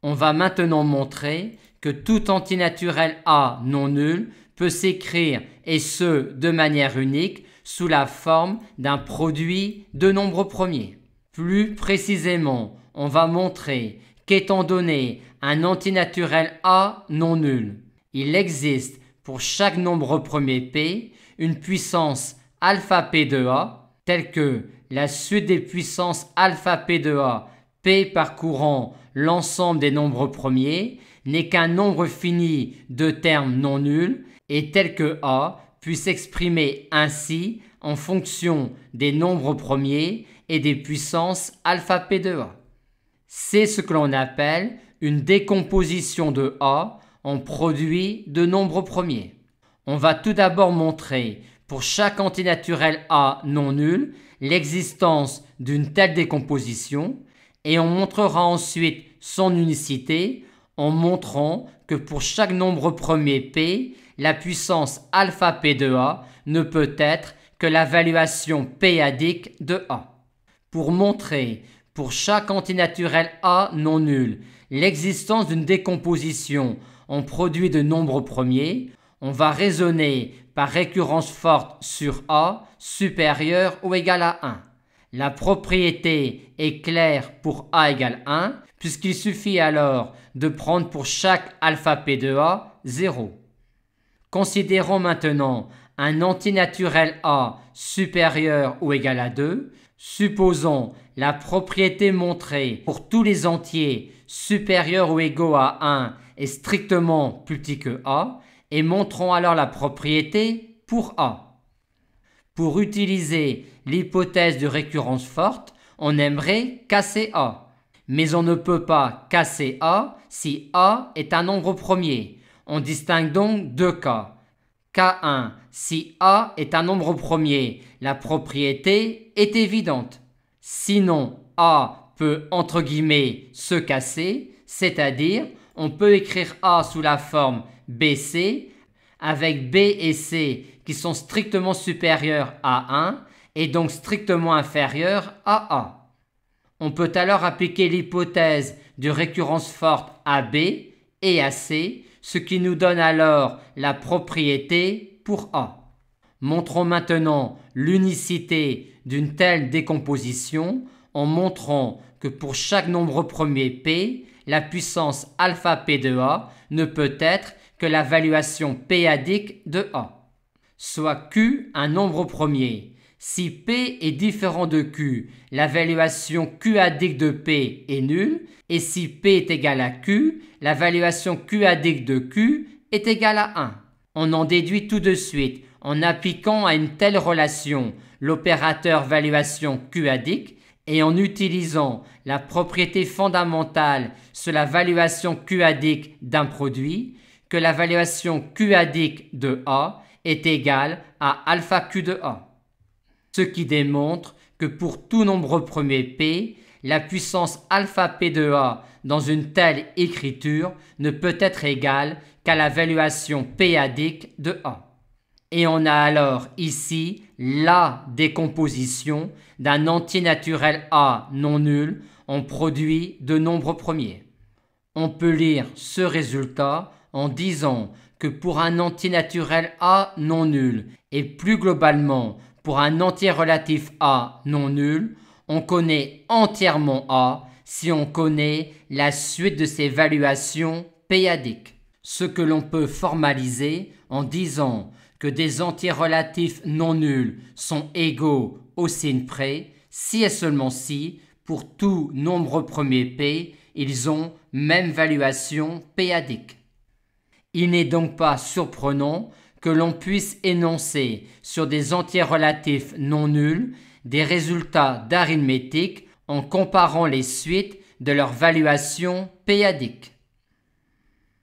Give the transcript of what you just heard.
On va maintenant montrer que tout antinaturel A non nul peut s'écrire, et ce de manière unique, sous la forme d'un produit de nombres premiers. Plus précisément, on va montrer qu'étant donné un antinaturel A non nul, il existe pour chaque nombre premier P une puissance alpha P de A, telle que la suite des puissances alpha P de A, P parcourant l'ensemble des nombres premiers, n'est qu'un nombre fini de termes non nuls et tel que A puisse s'exprimer ainsi en fonction des nombres premiers et des puissances alpha P de A. C'est ce que l'on appelle une décomposition de A en produit de nombres premiers. On va tout d'abord montrer pour chaque antinaturel A non nul l'existence d'une telle décomposition et on montrera ensuite son unicité en montrant que pour chaque nombre premier P, la puissance alpha P de A ne peut être que la valuation p-adique de A. Pour montrer pour chaque antinaturel A non nul l'existence d'une décomposition en produit de nombres premiers, on va raisonner par récurrence forte sur A supérieur ou égal à 1. La propriété est claire pour A égale 1, puisqu'il suffit alors de prendre pour chaque alpha P de A 0. Considérons maintenant un antinaturel A supérieur ou égal à 2. Supposons la propriété montrée pour tous les entiers supérieurs ou égaux à 1 est strictement plus petit que A et montrons alors la propriété pour A. Pour utiliser l'hypothèse de récurrence forte, on aimerait casser A. Mais on ne peut pas casser A si A est un nombre premier. On distingue donc deux cas. Cas 1, si A est un nombre premier, la propriété est évidente. Sinon, A peut entre guillemets se casser, c'est-à-dire on peut écrire A sous la forme BC avec B et C qui sont strictement supérieurs à 1 et donc strictement inférieurs à A. On peut alors appliquer l'hypothèse de récurrence forte à B et à C, ce qui nous donne alors la propriété pour A. Montrons maintenant l'unicité d'une telle décomposition en montrant que pour chaque nombre premier P, la puissance alpha P de A ne peut être que la valuation p-adique de A, soit Q un nombre premier. Si P est différent de Q, la valuation Q-adique de P est nulle, et si P est égal à Q, la valuation Q-adique de Q est égale à 1. On en déduit tout de suite en appliquant à une telle relation l'opérateur valuation Q-adique et en utilisant la propriété fondamentale sur la valuation Q-adique d'un produit que la valuation Q-adique de A est égale à alpha Q de A. Ce qui démontre que pour tout nombre premier P, la puissance alpha P de A dans une telle écriture ne peut être égale qu'à la valuation p-adique de A. Et on a alors ici la décomposition d'un antinaturel A non nul en produit de nombres premiers. On peut lire ce résultat en disant que pour un antinaturel A non nul et plus globalement pour un entier relatif A non nul, on connaît entièrement A si on connaît la suite de ses valuations p-adiques. Ce que l'on peut formaliser en disant que des entiers relatifs non nuls sont égaux au signe près si et seulement si, pour tout nombre premier P, ils ont même valuation p-adique. Il n'est donc pas surprenant que l'on puisse énoncer sur des entiers relatifs non nuls des résultats d'arithmétique en comparant les suites de leur valuation p-adique.